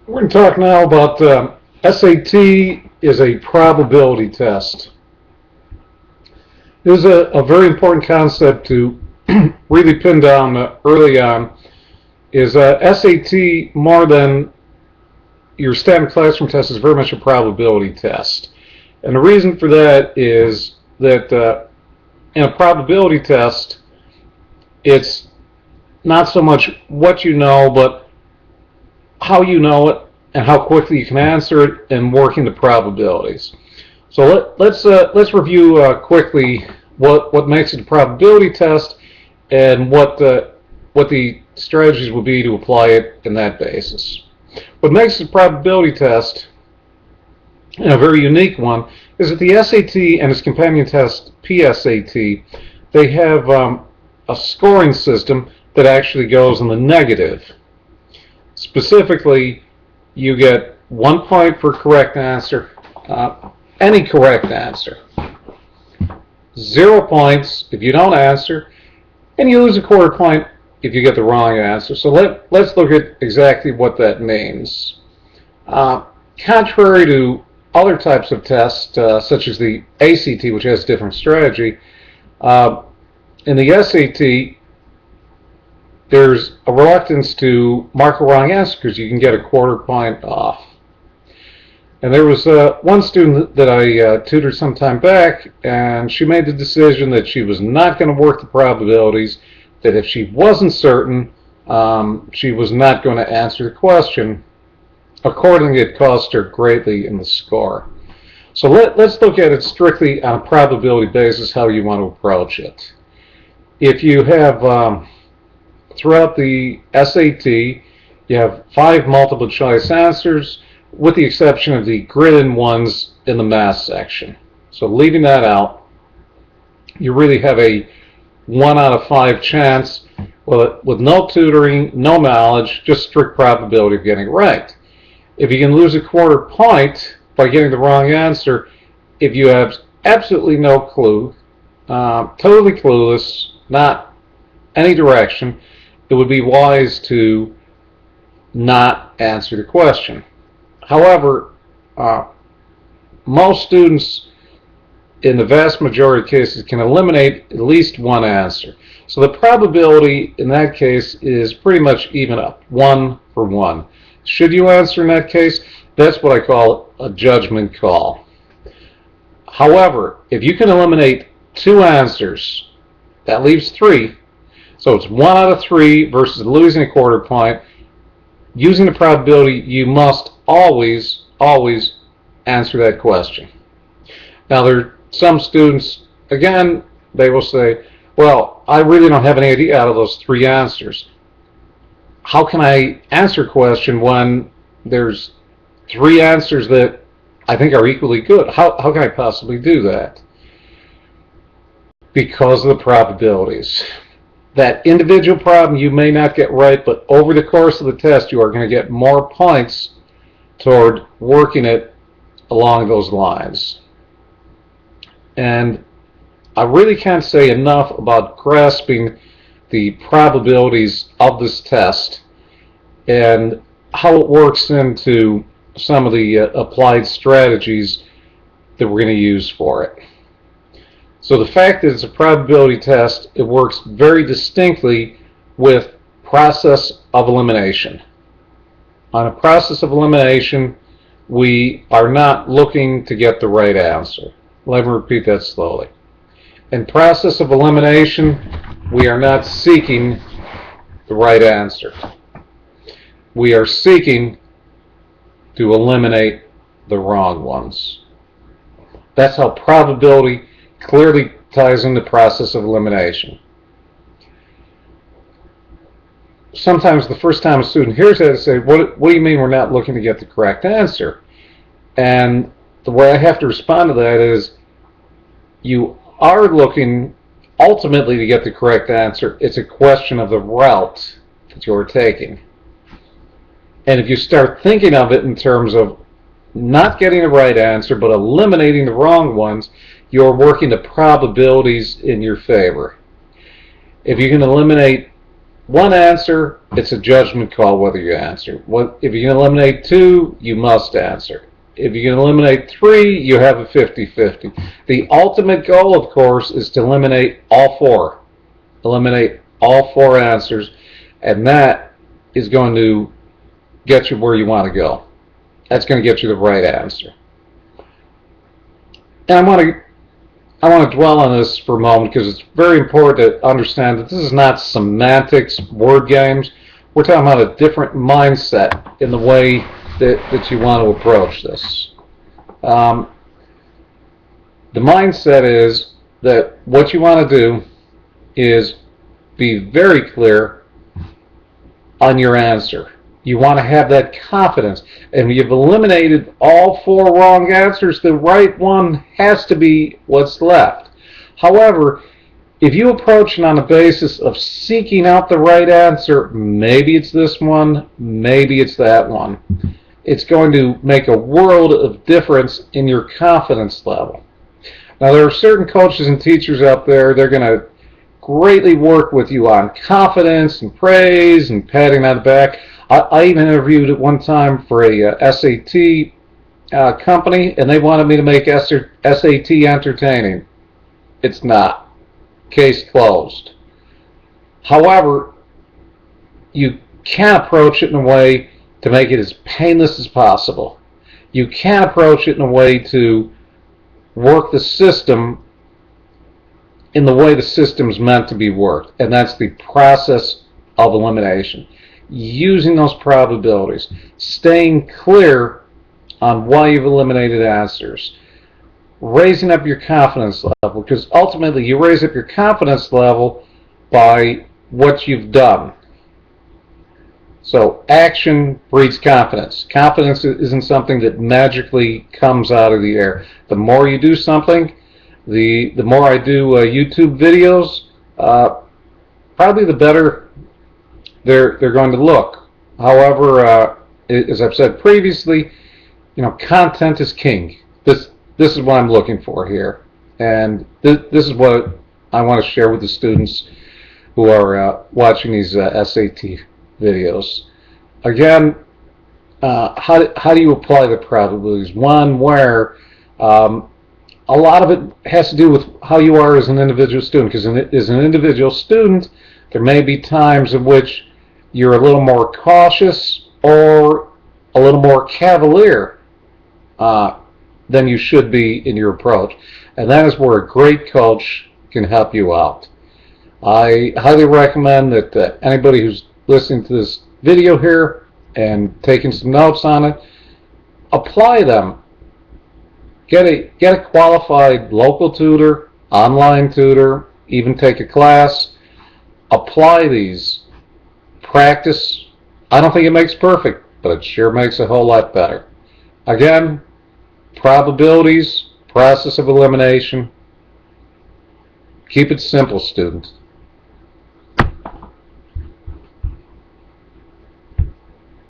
We're going to talk now about SAT is a probability test. This is a very important concept to really pin down early on. Is SAT more than your standard classroom test is very much a probability test. And the reason for that is that in a probability test, it's not so much what you know, but how you know it and how quickly you can answer it and working the probabilities. So let's review quickly what makes it a probability test and what the strategies will be to apply it in that basis. What makes it a probability test, and a very unique one, is that the SAT and its companion test PSAT, they have a scoring system that actually goes in the negative. Specifically, you get 1 point for correct answer, any correct answer. 0 points if you don't answer, and you lose a quarter point if you get the wrong answer. So let's look at exactly what that means. Contrary to other types of tests, such as the ACT, which has a different strategy, in the SAT, there's a reluctance to mark a wrong answer because you can get a quarter point off. And there was one student that I tutored some time back, and she made the decision that she was not going to work the probabilities, that if she wasn't certain, she was not going to answer the question. Accordingly, it cost her greatly in the score. So let's look at it strictly on a probability basis, how you want to approach it. If you have throughout the SAT, you have 5 multiple choice answers, with the exception of the gridded ones in the math section. So leaving that out, you really have a 1 out of 5 chance with no tutoring, no knowledge, just strict probability of getting it right. If you can lose a quarter point by getting the wrong answer, if you have absolutely no clue, totally clueless, not any direction, it would be wise to not answer the question. However, most students, in the vast majority of cases, can eliminate at least one answer. So the probability in that case is pretty much even up, 1 for 1. Should you answer in that case? That's what I call a judgment call. However, if you can eliminate 2 answers, that leaves 3. So it's 1 out of 3 versus losing a quarter point. Using the probability, you must always answer that question. Now, there are some students, again, they will say, well, I really don't have any idea out of those 3 answers. How can I answer a question when there's 3 answers that I think are equally good? How can I possibly do that? Because of the probabilities. That individual problem you may not get right, but over the course of the test you are going to get more points toward working it along those lines. And I really can't say enough about grasping the probabilities of this test and how it works into some of the applied strategies that we're going to use for it. So the fact that it's a probability test, it works very distinctly with process of elimination. On a process of elimination, we are not looking to get the right answer. Let me repeat that slowly. In process of elimination, we are not seeking the right answer. We are seeking to eliminate the wrong ones. That's how probability clearly ties in the process of elimination. Sometimes the first time a student hears that, they say, what do you mean we're not looking to get the correct answer? And the way I have to respond to that is, you are looking ultimately to get the correct answer. It's a question of the route that you're taking. And if you start thinking of it in terms of not getting the right answer but eliminating the wrong ones, you're working the probabilities in your favor. If you can eliminate one answer, it's a judgment call whether you answer. If you can eliminate two, you must answer. If you can eliminate three, you have a 50-50. The ultimate goal, of course, is to eliminate all four. Eliminate all four answers, and that is going to get you where you want to go. That's going to get you the right answer. And I want to dwell on this for a moment because it's very important to understand that this is not semantics, word games. We're talking about a different mindset in the way that you want to approach this. The mindset is that what you want to do is be very clear on your answer. You want to have that confidence. And you've eliminated all four wrong answers, the right one has to be what's left. However, if you approach it on the basis of seeking out the right answer, maybe it's this one, maybe it's that one, it's going to make a world of difference in your confidence level. Now, there are certain coaches and teachers out there, they're going to greatly work with you on confidence and praise and patting on the back. I even interviewed at one time for a SAT company, and they wanted me to make SAT entertaining. It's not. Case closed. However, you can approach it in a way to make it as painless as possible. You can approach it in a way to work the system in the way the system's meant to be worked, and that's the process of elimination. Using those probabilities, staying clear on why you've eliminated answers, raising up your confidence level, because ultimately you raise up your confidence level by what you've done. So action breeds confidence. Confidence isn't something that magically comes out of the air. The more you do something, the more I do YouTube videos, probably the better they're going to look. However, as I've said previously, content is king. This is what I'm looking for here, and this is what I want to share with the students who are watching these SAT videos. Again, how do you apply the probabilities? One where a lot of it has to do with how you are as an individual student, because as an individual student, there may be times in which you're a little more cautious or a little more cavalier than you should be in your approach. And that is where a great coach can help you out. I highly recommend that anybody who's listening to this video here and taking some notes on it, apply them. Get a qualified local tutor, online tutor, even take a class. Apply these. Practice. I don't think it makes perfect, but it sure makes a whole lot better. Again, probabilities, process of elimination. Keep it simple, students.